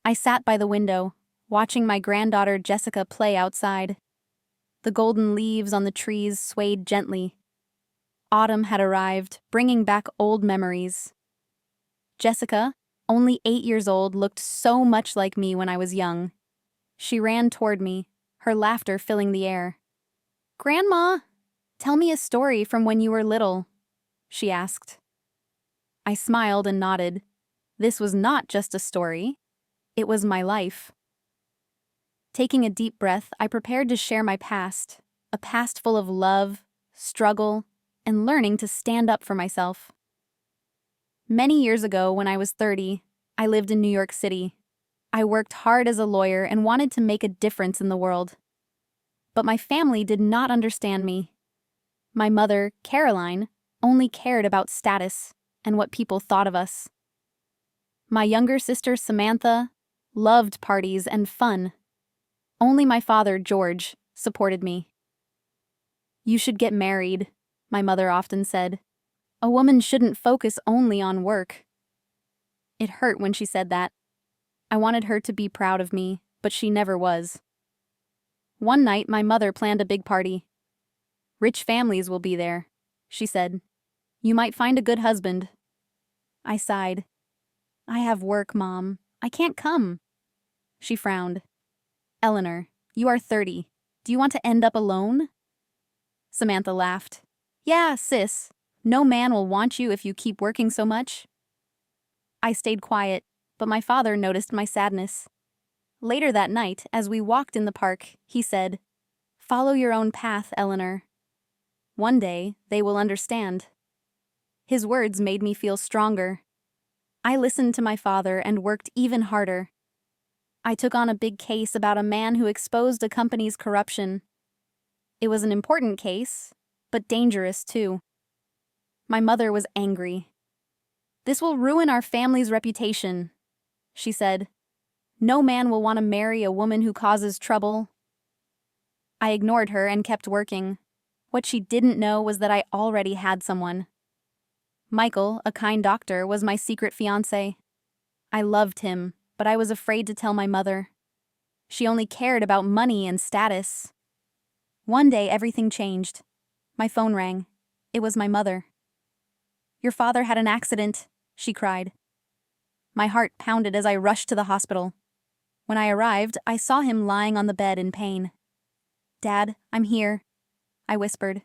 I sat by the window, watching my granddaughter Jessica play outside. The golden leaves on the trees swayed gently. Autumn had arrived, bringing back old memories. Jessica, only 8 years old, looked so much like me when I was young. She ran toward me, her laughter filling the air. "Grandma, tell me a story from when you were little," she asked. I smiled and nodded. This was not just a story. It was my life. Taking a deep breath, I prepared to share my past, a past full of love, struggle, and learning to stand up for myself. Many years ago, when I was 30, I lived in New York City. I worked hard as a lawyer and wanted to make a difference in the world. But my family did not understand me. My mother, Caroline, only cared about status and what people thought of us. My younger sister, Samantha, loved parties and fun. Only my father, George, supported me. "You should get married," my mother often said. "A woman shouldn't focus only on work." It hurt when she said that. I wanted her to be proud of me, but she never was. One night, my mother planned a big party. "Rich families will be there," she said. "You might find a good husband." I sighed. "I have work, Mom. I can't come." She frowned. "Eleanor, you are 30. Do you want to end up alone?" Samantha laughed. "Yeah, sis. No man will want you if you keep working so much." I stayed quiet, but my father noticed my sadness. Later that night, as we walked in the park, he said, "Follow your own path, Eleanor. One day, they will understand." His words made me feel stronger. I listened to my father and worked even harder. I took on a big case about a man who exposed a company's corruption. It was an important case, but dangerous too. My mother was angry. "This will ruin our family's reputation," she said. "No man will want to marry a woman who causes trouble." I ignored her and kept working. What she didn't know was that I already had someone. Michael, a kind doctor, was my secret fiancé. I loved him, but I was afraid to tell my mother. She only cared about money and status. One day, everything changed. My phone rang. It was my mother. "Your father had an accident," she cried. My heart pounded as I rushed to the hospital. When I arrived, I saw him lying on the bed in pain. "Dad, I'm here," I whispered.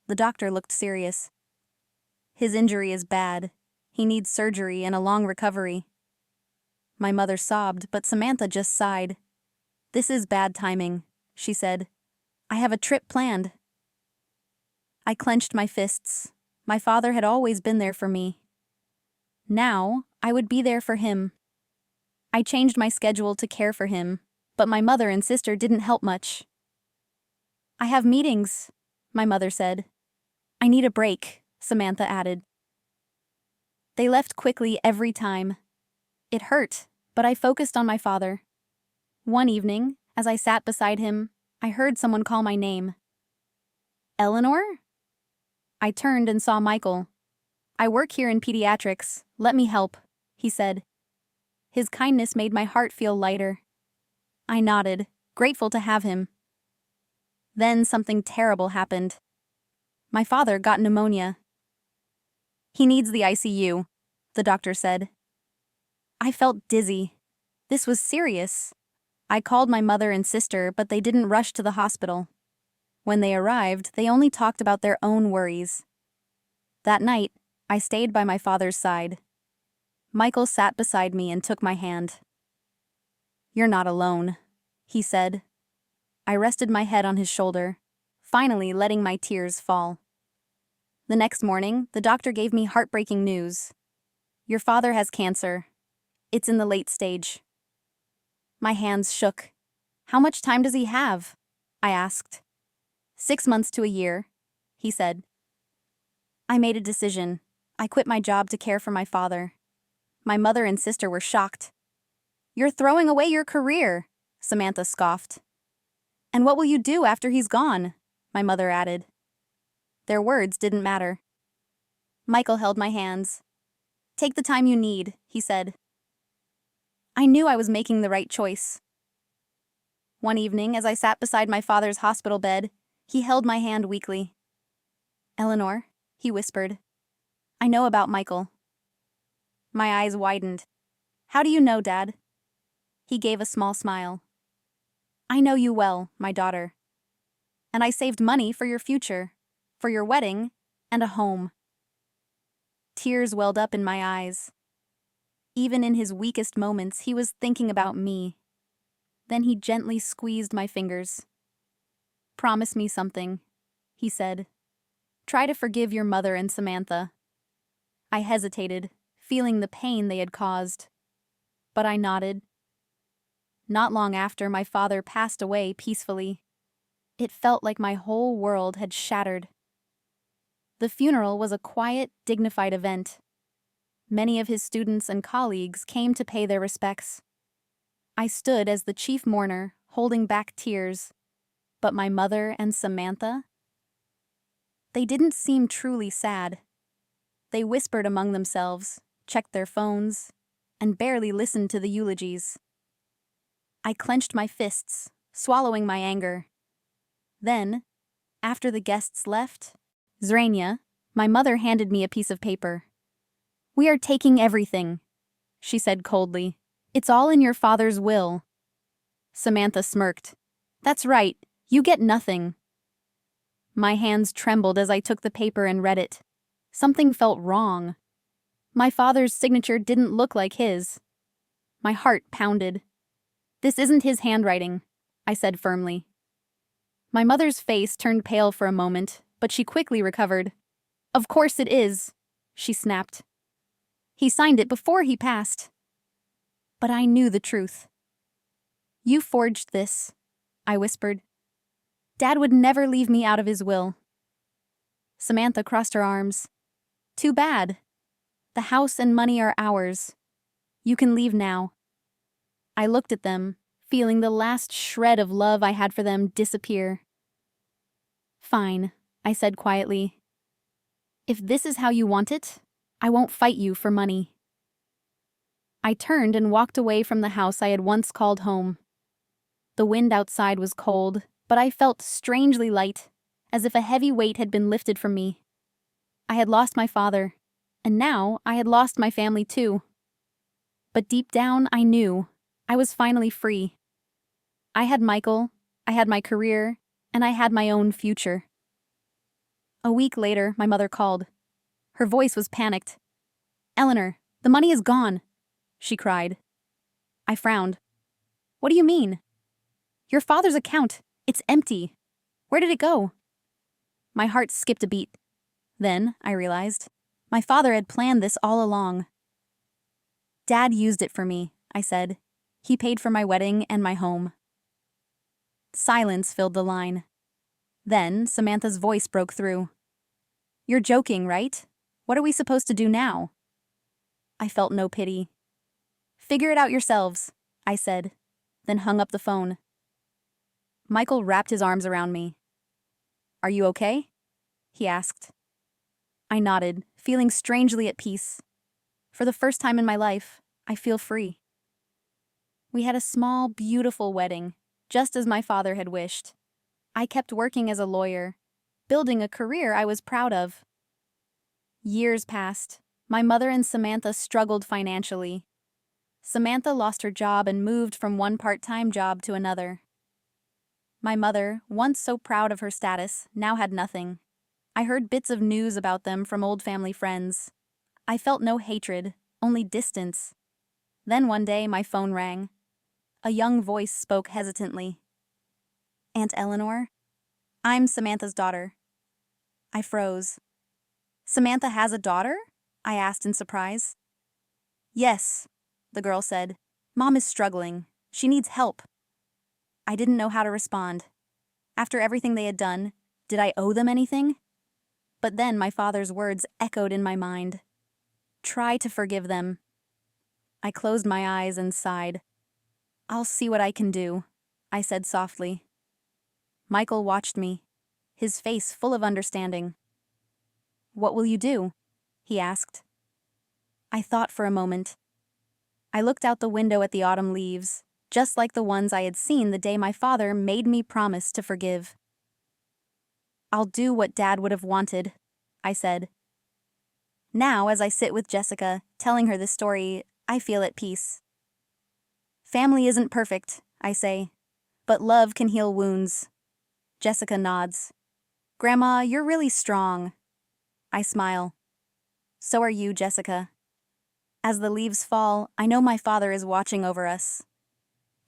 The doctor looked serious. "His injury is bad. He needs surgery and a long recovery." My mother sobbed, but Samantha just sighed. "This is bad timing," she said. "I have a trip planned." I clenched my fists. My father had always been there for me. Now, I would be there for him. I changed my schedule to care for him, but my mother and sister didn't help much. "I have meetings," my mother said. "I need a break," Samantha added. They left quickly every time. It hurt, but I focused on my father. One evening, as I sat beside him, I heard someone call my name. "Eleanor?" I turned and saw Michael. "I work here in pediatrics. Let me help," he said. His kindness made my heart feel lighter. I nodded, grateful to have him. Then something terrible happened. My father got pneumonia. "He needs the ICU," the doctor said. I felt dizzy. This was serious. I called my mother and sister, but they didn't rush to the hospital. When they arrived, they only talked about their own worries. That night, I stayed by my father's side. Michael sat beside me and took my hand. "You're not alone," he said. I rested my head on his shoulder, finally letting my tears fall. The next morning, the doctor gave me heartbreaking news. "Your father has cancer. It's in the late stage." My hands shook. "How much time does he have?" I asked. 6 months to a year," he said. I made a decision. I quit my job to care for my father. My mother and sister were shocked. "You're throwing away your career," Samantha scoffed. "And what will you do after he's gone?" my mother added. Their words didn't matter. Michael held my hands. "Take the time you need," he said. I knew I was making the right choice. One evening, as I sat beside my father's hospital bed, he held my hand weakly. "Eleanor," he whispered, "I know about Michael." My eyes widened. "How do you know, Dad?" He gave a small smile. "I know you well, my daughter. And I saved money for your future, for your wedding, and a home." Tears welled up in my eyes. Even in his weakest moments, he was thinking about me. Then he gently squeezed my fingers. "Promise me something," he said. "Try to forgive your mother and Samantha." I hesitated, feeling the pain they had caused. But I nodded. Not long after, my father passed away peacefully. It felt like my whole world had shattered. The funeral was a quiet, dignified event. Many of his students and colleagues came to pay their respects. I stood as the chief mourner, holding back tears. But my mother and Samantha? They didn't seem truly sad. They whispered among themselves, checked their phones, and barely listened to the eulogies. I clenched my fists, swallowing my anger. Then, after the guests left, Zrania, my mother handed me a piece of paper. "We are taking everything," she said coldly. "It's all in your father's will." Samantha smirked. "That's right, you get nothing." My hands trembled as I took the paper and read it. Something felt wrong. My father's signature didn't look like his. My heart pounded. "This isn't his handwriting," I said firmly. My mother's face turned pale for a moment, but she quickly recovered. "Of course it is," she snapped. "He signed it before he passed." But I knew the truth. "You forged this," I whispered. "Dad would never leave me out of his will." Samantha crossed her arms. "Too bad. The house and money are ours. You can leave now." I looked at them, feeling the last shred of love I had for them disappear. "Fine," I said quietly. "If this is how you want it, I won't fight you for money." I turned and walked away from the house I had once called home. The wind outside was cold, but I felt strangely light, as if a heavy weight had been lifted from me. I had lost my father, and now I had lost my family too. But deep down, I knew I was finally free. I had Michael, I had my career, and I had my own future. A week later, my mother called. Her voice was panicked. "Eleanor, the money is gone," she cried. I frowned. "What do you mean?" "Your father's account. It's empty. Where did it go?" My heart skipped a beat. Then, I realized, my father had planned this all along. "Dad used it for me," I said. "He paid for my wedding and my home." Silence filled the line. Then, Samantha's voice broke through. "You're joking, right? What are we supposed to do now?" I felt no pity. "Figure it out yourselves," I said, then hung up the phone. Michael wrapped his arms around me. "Are you okay?" he asked. I nodded, feeling strangely at peace. For the first time in my life, I feel free. We had a small, beautiful wedding, just as my father had wished. I kept working as a lawyer, building a career I was proud of. Years passed. My mother and Samantha struggled financially. Samantha lost her job and moved from one part-time job to another. My mother, once so proud of her status, now had nothing. I heard bits of news about them from old family friends. I felt no hatred, only distance. Then one day my phone rang. A young voice spoke hesitantly. "Aunt Eleanor? I'm Samantha's daughter." I froze. "Samantha has a daughter?" I asked in surprise. "Yes," the girl said. "Mom is struggling. She needs help." I didn't know how to respond. After everything they had done, did I owe them anything? But then my father's words echoed in my mind. "Try to forgive them." I closed my eyes and sighed. "I'll see what I can do," I said softly. Michael watched me, his face full of understanding. "What will you do?" he asked. I thought for a moment. I looked out the window at the autumn leaves, just like the ones I had seen the day my father made me promise to forgive. "I'll do what Dad would have wanted," I said. Now, as I sit with Jessica, telling her this story, I feel at peace. "Family isn't perfect," I say, "but love can heal wounds." Jessica nods. "Grandma, you're really strong." I smile. "So are you, Jessica." As the leaves fall, I know my father is watching over us.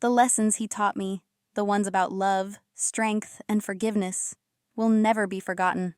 The lessons he taught me, the ones about love, strength, and forgiveness, will never be forgotten.